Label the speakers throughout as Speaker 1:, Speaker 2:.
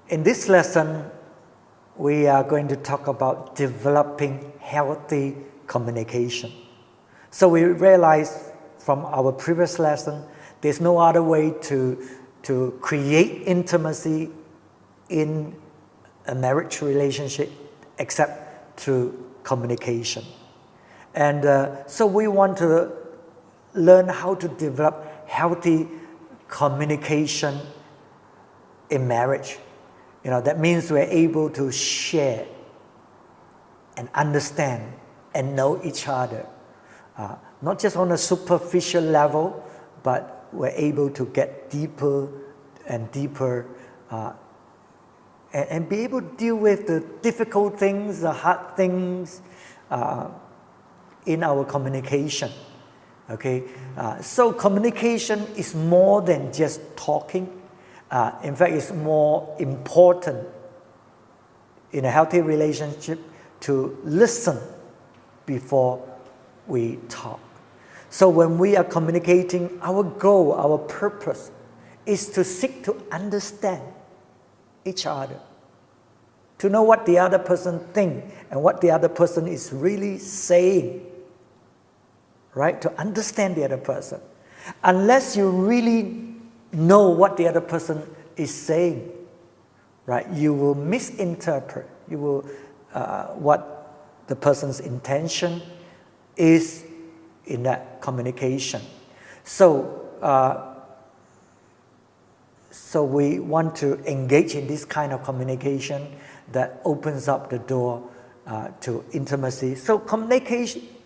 Speaker 1: In this lesson, we are going to talk about developing healthy communication. So we realized from our previous lesson, there's no other way to create intimacy in a marriage relationship except through communication. And so we want to learn how to develop healthy communication in marriage. That means we're able to share and understand and know each other. Not just on a superficial level, but we're able to get deeper and deeper and be able to deal with the difficult things, the hard things in our communication. Okay, so communication is more than just talking. In fact, it's more important in a healthy relationship to listen before we talk. So when we are communicating, our goal, our purpose is to seek to understand each other, to know what the other person thinks and what the other person is really saying, right? To understand the other person. Unless you really know what the other person is saying, right? You will misinterpret. You will what the person's intention is in that communication. So we want to engage in this kind of communication that opens up the door to intimacy. So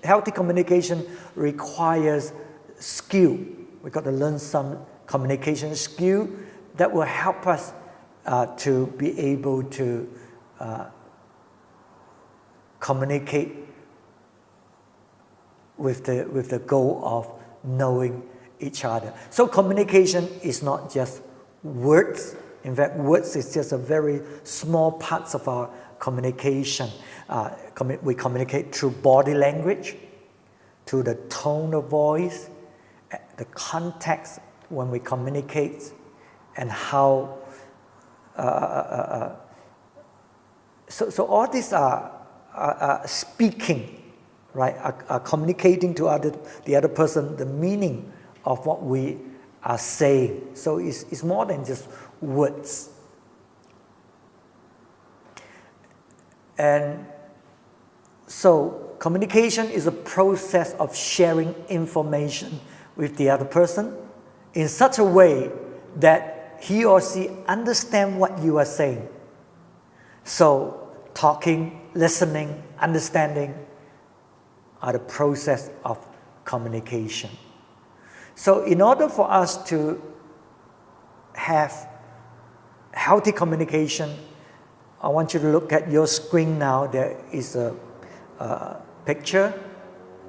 Speaker 1: healthy communication requires skill. We got to learn some communication skill that will help us to be able to communicate with the goal of knowing each other. So communication is not just words. In fact, words is just a very small part of our communication. We communicate through body language, through the tone of voice, the context when we communicate, and how. So all these are speaking, right? Are communicating to the other person the meaning of what we are saying. So it's more than just words. And so communication is a process of sharing information with the other person in such a way that he or she understand what you are saying. So talking, listening, understanding are the process of communication. So in order for us to have healthy communication, I want you to look at your screen now. There is a picture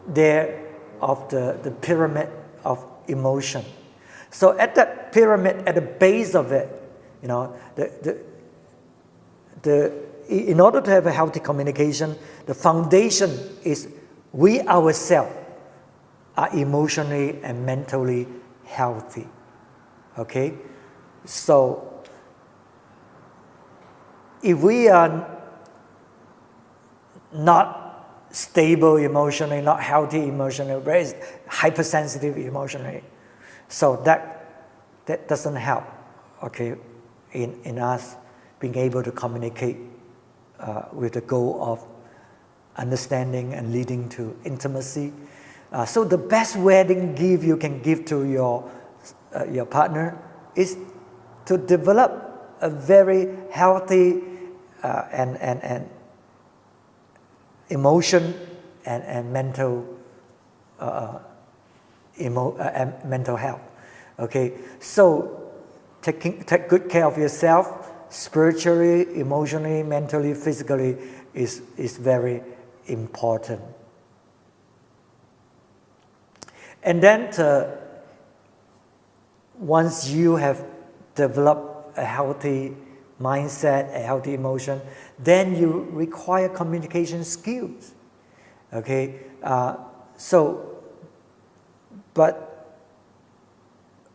Speaker 1: there of the pyramid of emotion. So at that pyramid, at the base of it, in order to have a healthy communication, the foundation is we ourselves are emotionally and mentally healthy. Okay? So if we are not stable emotionally, not healthy emotionally, very hypersensitive emotionally, so that doesn't help, okay, in us being able to communicate with the goal of understanding and leading to intimacy. So the best wedding gift you can give to your partner is to develop a very healthy and emotion and mental mental health. Okay, so take good care of yourself spiritually, emotionally, mentally, physically is very important. And then once you have developed a healthy mindset, a healthy emotion, then you require communication skills. Okay, but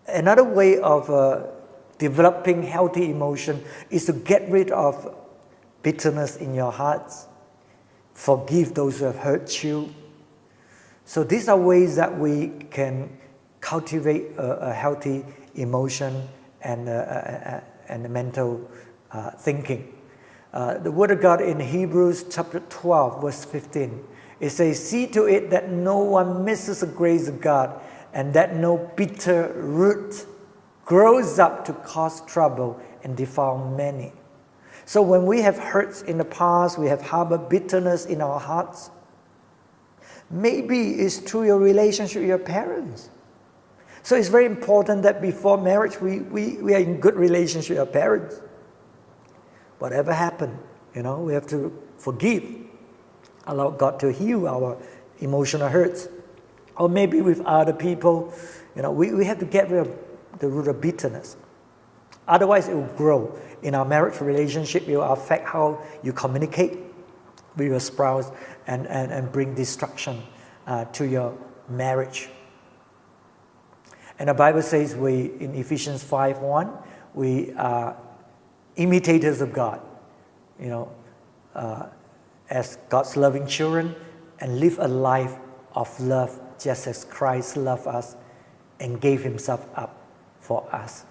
Speaker 1: another way of developing healthy emotion is to get rid of bitterness in your hearts, forgive those who have hurt you. So these are ways that we can cultivate a healthy emotion and mental thinking. The Word of God in Hebrews chapter 12, verse 15, it says, "See to it that no one misses the grace of God, and that no bitter root grows up to cause trouble and defile many." So when we have hurts in the past, we have harbored bitterness in our hearts, maybe it's through your relationship with your parents. So it's very important that before marriage, we are in good relationship with our parents. Whatever happened, we have to forgive. Allow God to heal our emotional hurts. Or maybe with other people, we have to get rid of the root of bitterness. Otherwise, it will grow. In our marriage relationship, it will affect how you communicate with your spouse and bring destruction to your marriage. And the Bible says in Ephesians 5:1, we are imitators of God, as God's loving children, and live a life of love just as Christ loved us and gave himself up for us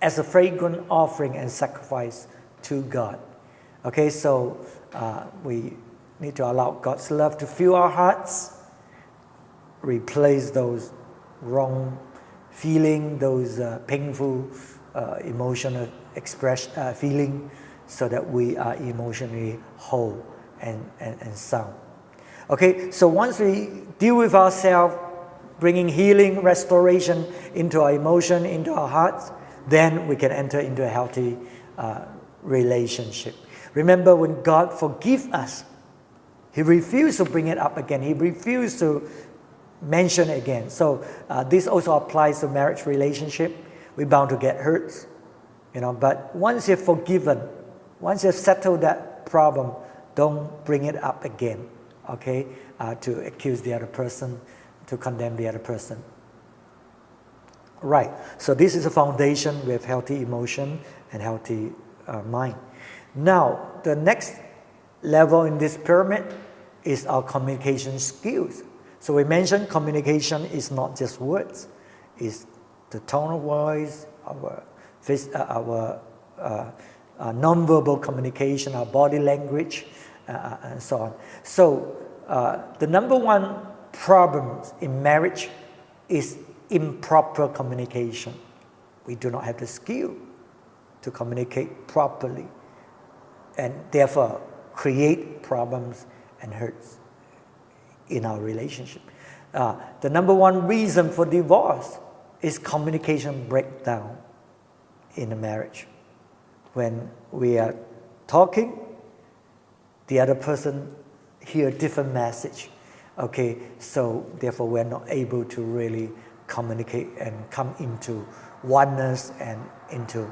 Speaker 1: as a fragrant offering and sacrifice to God. Okay, so we need to allow God's love to fill our hearts, replace those wrong feelings, those painful emotional feeling, so that we are emotionally whole and sound. Okay, so once we deal with ourselves, bringing healing, restoration into our emotion, into our hearts, then we can enter into a healthy relationship. Remember, when God forgives us, he refused to bring it up again. He refused to mention it again. So this also applies to marriage relationship. We're bound to get hurt, but once you've forgiven, once you've settled that problem, don't bring it up again, okay, to accuse the other person, to condemn the other person. Right, so this is a foundation. We have healthy emotion and healthy mind. Now, the next level in this pyramid is our communication skills. So we mentioned communication is not just words, it's the tone of voice, our non-verbal communication, our body language, and so on. So the number one problem in marriage is improper communication. We do not have the skill to communicate properly, and therefore create problems and hurts in our relationship. The number one reason for divorce is communication breakdown in a marriage. When we are talking, the other person hear a different message. Okay, so therefore we're not able to really communicate and come into oneness and into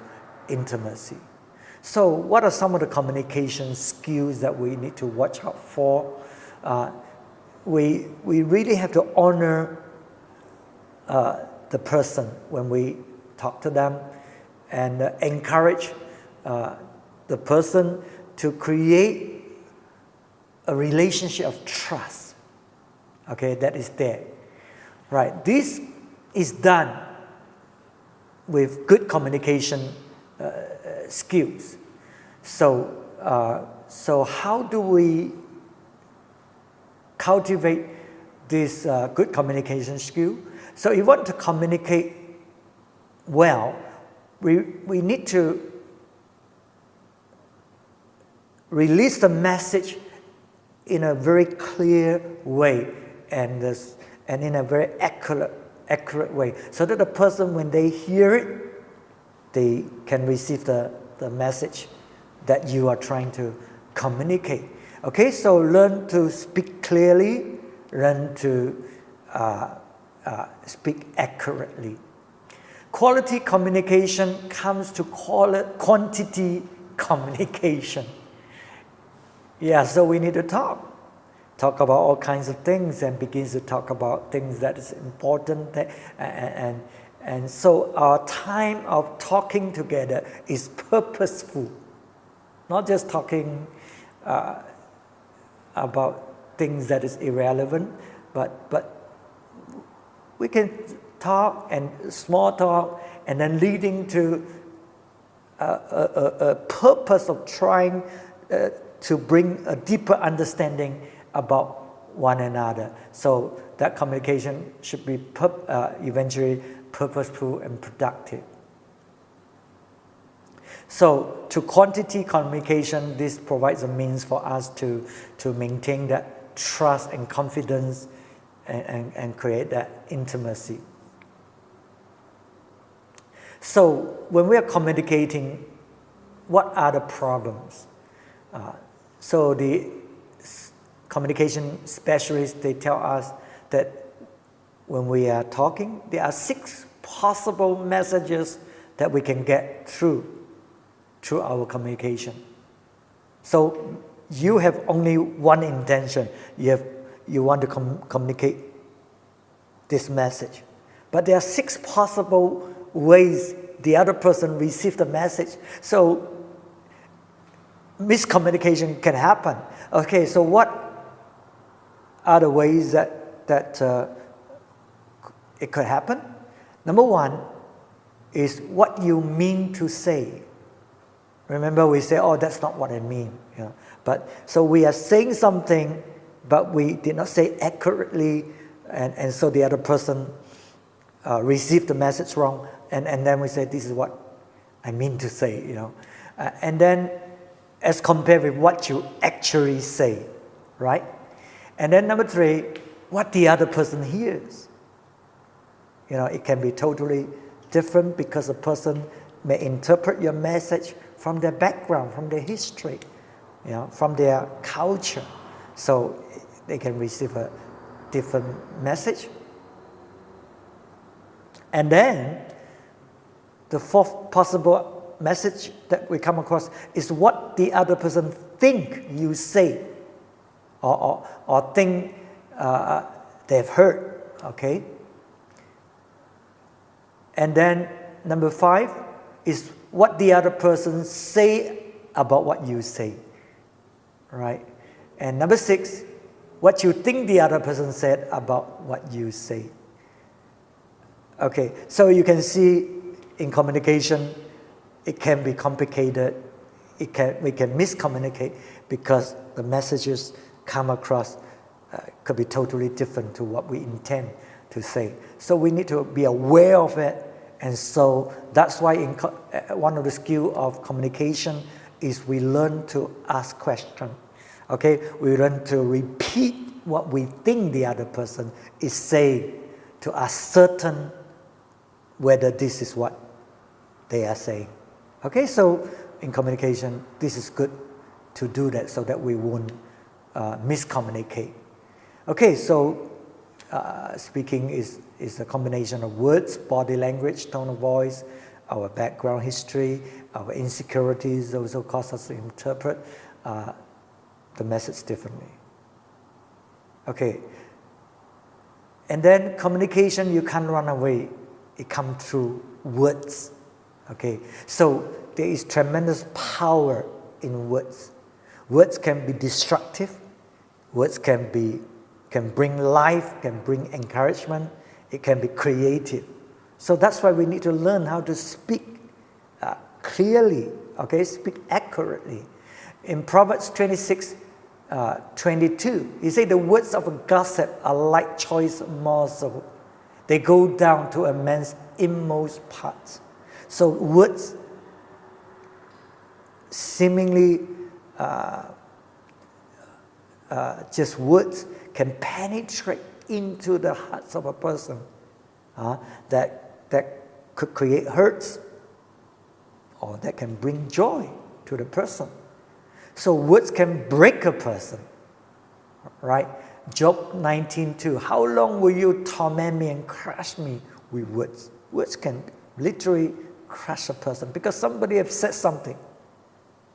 Speaker 1: intimacy. So what are some of the communication skills that we need to watch out for? We really have to honor the person when we talk to them, and encourage the person to create a relationship of trust, okay, that is there. Right, this is done with good communication skills. So how do we cultivate this good communication skill? So if you want to communicate well, we need to release the message in a very clear way and in a very accurate way, so that the person, when they hear it, they can receive the message that you are trying to communicate. Okay, so learn to speak clearly, learn to speak accurately. Quality communication comes to quantity communication. Yeah, so we need to talk about all kinds of things, and begins to talk about things that is important, And so our time of talking together is purposeful, not just talking about things that is irrelevant, but we can talk and small talk and then leading to a purpose of trying to bring a deeper understanding about one another. So that communication should be eventually purposeful and productive. So to quantity communication, this provides a means for us to maintain that trust and confidence and create that intimacy. So when we are communicating, what are the problems? So the communication specialists, they tell us that when we are talking, there are 6 possible messages that we can get through our communication. So you have only one intention. You want to communicate this message. But there are 6 possible ways the other person receives the message. So miscommunication can happen. Okay, so what are the ways that it could happen? Number 1 is what you mean to say. Remember, we say, "Oh, that's not what I mean." You know? But so we are saying something, but we did not say accurately, and so the other person received the message wrong, and then we say, "This is what I mean to say," you know, and then as compared with what you actually say, right? And then number 3, what the other person hears. You know, it can be totally different because a person may interpret your message from their background, from their history, you know, from their culture. So they can receive a different message. And then the 4th possible message that we come across is what the other person think you say or think they've heard, okay? And then number 5 is what the other person say about what you say, right? And number 6, what you think the other person said about what you say. Okay, so you can see in communication, it can be complicated. We can miscommunicate because the messages come across could be totally different to what we intend to say. So we need to be aware of it. And so that's why one of the skills of communication is we learn to ask questions. Okay, we learn to repeat what we think the other person is saying to ascertain whether this is what they are saying. Okay, so in communication, this is good to do that so that we won't miscommunicate. Okay, so speaking is a combination of words, body language, tone of voice, our background history, our insecurities also cause us to interpret the message differently. Okay, and then communication, you can't run away. It comes through words. Okay, so there is tremendous power in words. Words can be destructive. Words can bring life, can bring encouragement. It can be creative. So that's why we need to learn how to speak clearly, okay, speak accurately. In Proverbs 26:22, he said, "The words of a gossip are like choice morsel. They go down to a man's inmost parts." So words seemingly just words can penetrate into the hearts of a person that could create hurts or that can bring joy to the person. So words can break a person, right? Job 19:2, "How long will you torment me and crush me with words?" Words can literally crush a person because somebody has said something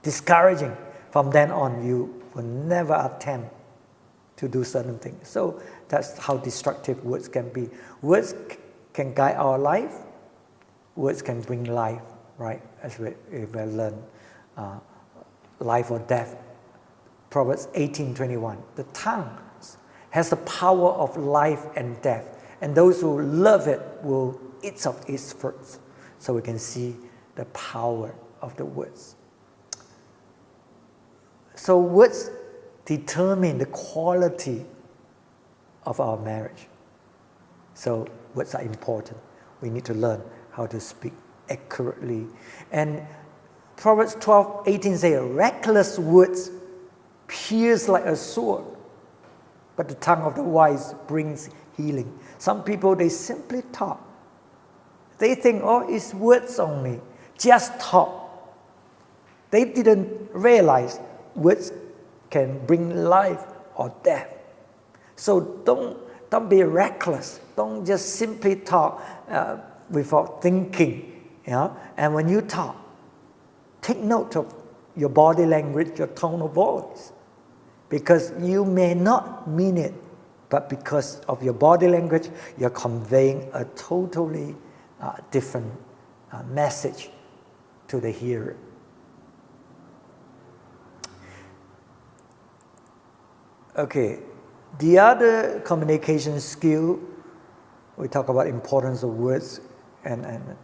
Speaker 1: discouraging. From then on, you will never attempt to do certain things. So that's how destructive words can be. Words can guide our life. words can bring life, right? As we learn, life or death. Proverbs 18:21. The tongue has the power of life and death, and those who love it will eat of its fruits. So we can see the power of the words. So words determine the quality of our marriage. So words are important. We need to learn how to speak accurately. And Proverbs 12:18 says, reckless words pierce like a sword, but the tongue of the wise brings healing. Some people, they simply talk. They think, oh, it's words only. Just talk. They didn't realize words can bring life or death. So don't be reckless. Don't just simply talk without thinking. And when you talk, take note of your body language, your tone of voice. Because you may not mean it, but because of your body language, you're conveying a totally different message to the hearer. Okay, the other communication skill, we talk about importance of words and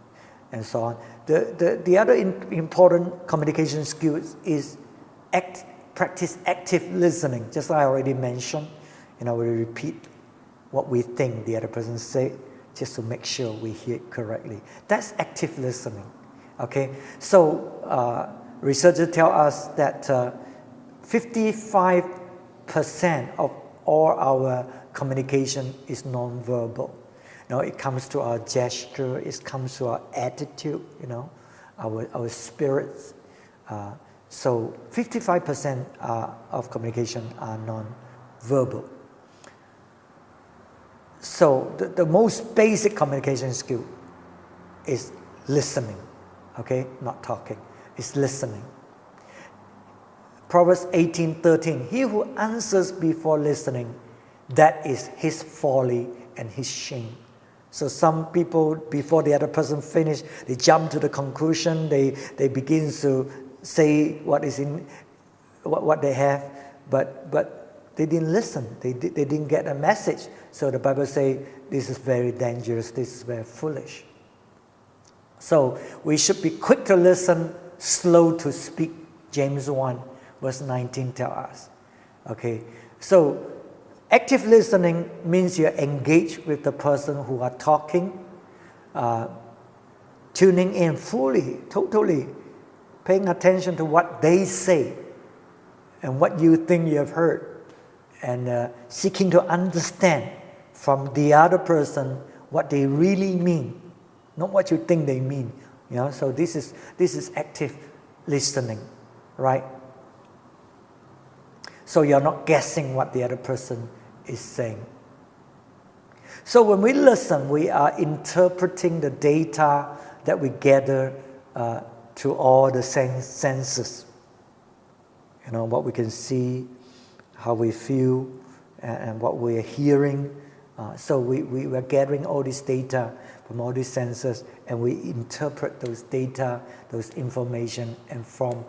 Speaker 1: so on. The other important communication skill is practice active listening. Just like I already mentioned, we repeat what we think the other person said, just to make sure we hear it correctly. That's active listening. Okay, so researchers tell us that 55% of all our communication is non-verbal. It comes to our gesture, it comes to our attitude, our spirits. So 55% of communication are non-verbal. So the most basic communication skill is listening, okay? Not talking, it's listening. Proverbs 18:13, he who answers before listening, that is his folly and his shame. So some people, before the other person finish, they jump to the conclusion, they begin to say what they have, but they didn't listen, they didn't get a message. So the Bible says this is very dangerous, this is very foolish. So we should be quick to listen, slow to speak. James 1 verse 19 tells us. Okay, so active listening means you're engaged with the person who are talking, tuning in fully, totally, paying attention to what they say and what you think you have heard, and seeking to understand from the other person what they really mean, not what you think they mean. So this is active listening, right? So you're not guessing what the other person is saying. So when we listen, we are interpreting the data that we gather to all the senses. What we can see, how we feel, and what we are hearing. So we are gathering all this data from all these senses, and we interpret those data, those information, and form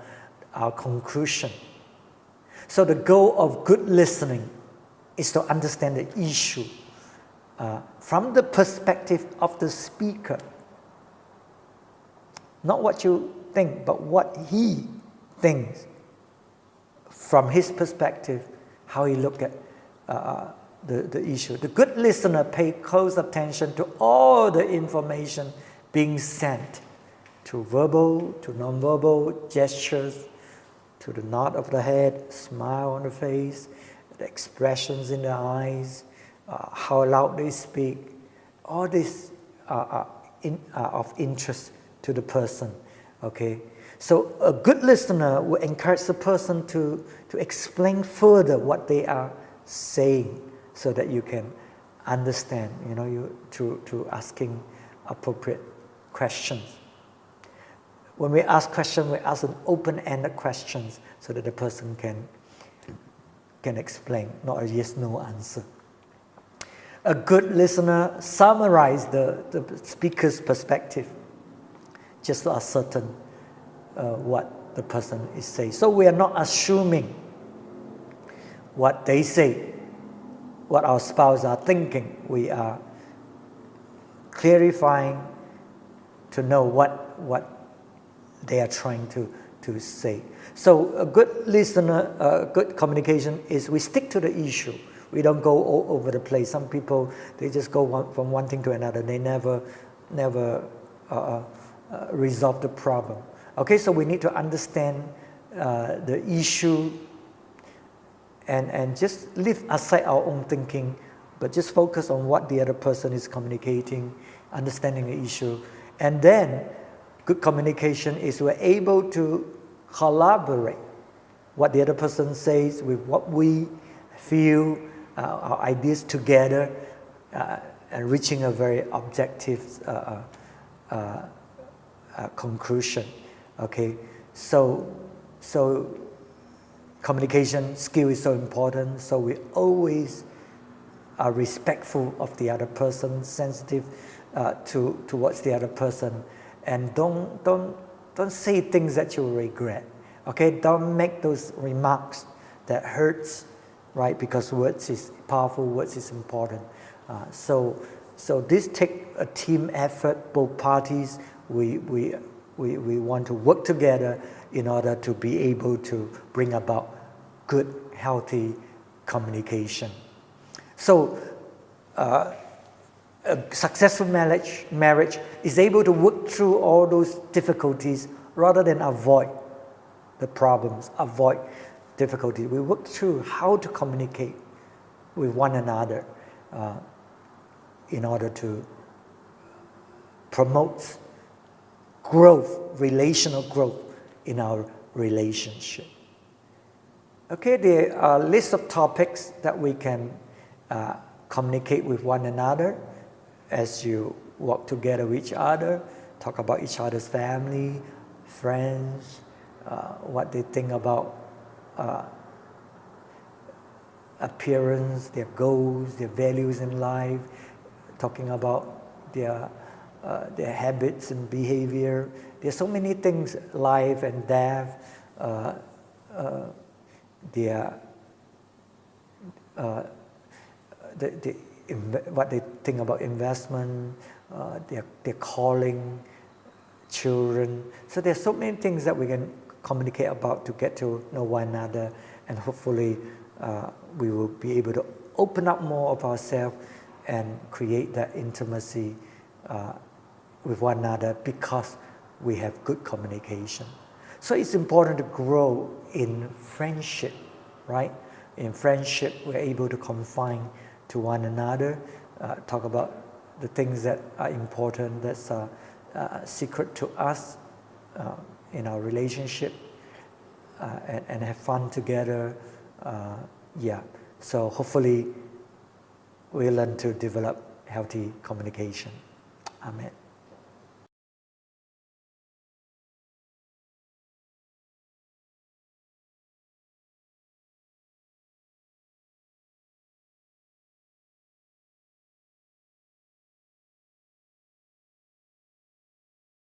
Speaker 1: our conclusion. So the goal of good listening is to understand the issue from the perspective of the speaker. Not what you think, but what he thinks. From his perspective, how he look at the issue. The good listener pays close attention to all the information being sent, to verbal, to non-verbal gestures, to the nod of the head, smile on the face, the expressions in the eyes, how loud they speak. All this are of interest to the person. Okay, so a good listener will encourage the person to explain further what they are saying, so that you can understand. To asking appropriate questions. When we ask questions, we ask an open-ended questions so that the person can explain, not a yes/no answer. A good listener summarizes the speaker's perspective just to ascertain what the person is saying. So we are not assuming what they say, what our spouse are thinking. We are clarifying to know what they are trying to say. So a good listener, good communication is we stick to the issue. We don't go all over the place. Some people, they just go from one thing to another. They never resolve the problem. Okay, so we need to understand the issue and just leave aside our own thinking, but just focus on what the other person is communicating, understanding the issue. And then good communication is we're able to collaborate what the other person says with what we feel, our ideas together, and reaching a very objective conclusion. Okay, so communication skill is so important. So we always are respectful of the other person, sensitive towards the other person, and don't say things that you'll regret. Okay, don't make those remarks that hurts, right? Because words is powerful, words is important. So this take a team effort. Both parties, we want to work together in order to be able to bring about good, healthy communication. So a successful marriage is able to work through all those difficulties rather than avoid the problems, avoid difficulties. We work through how to communicate with one another in order to promote growth, relational growth in our relationship. Okay, there are a list of topics that we can communicate with one another as you work together with each other, talk about each other's family, friends, what they think about appearance, their goals, their values in life, talking about their habits and behavior. There's so many things, life and death, what they think about investment, their calling, children. So there's so many things that we can communicate about to get to know one another, and hopefully we will be able to open up more of ourselves and create that intimacy with one another because we have good communication. So it's important to grow in friendship, right? In friendship, we're able to confide to one another, talk about the things that are important, that's secret to us in our relationship, and have fun together. So hopefully we learn to develop healthy communication. Amen.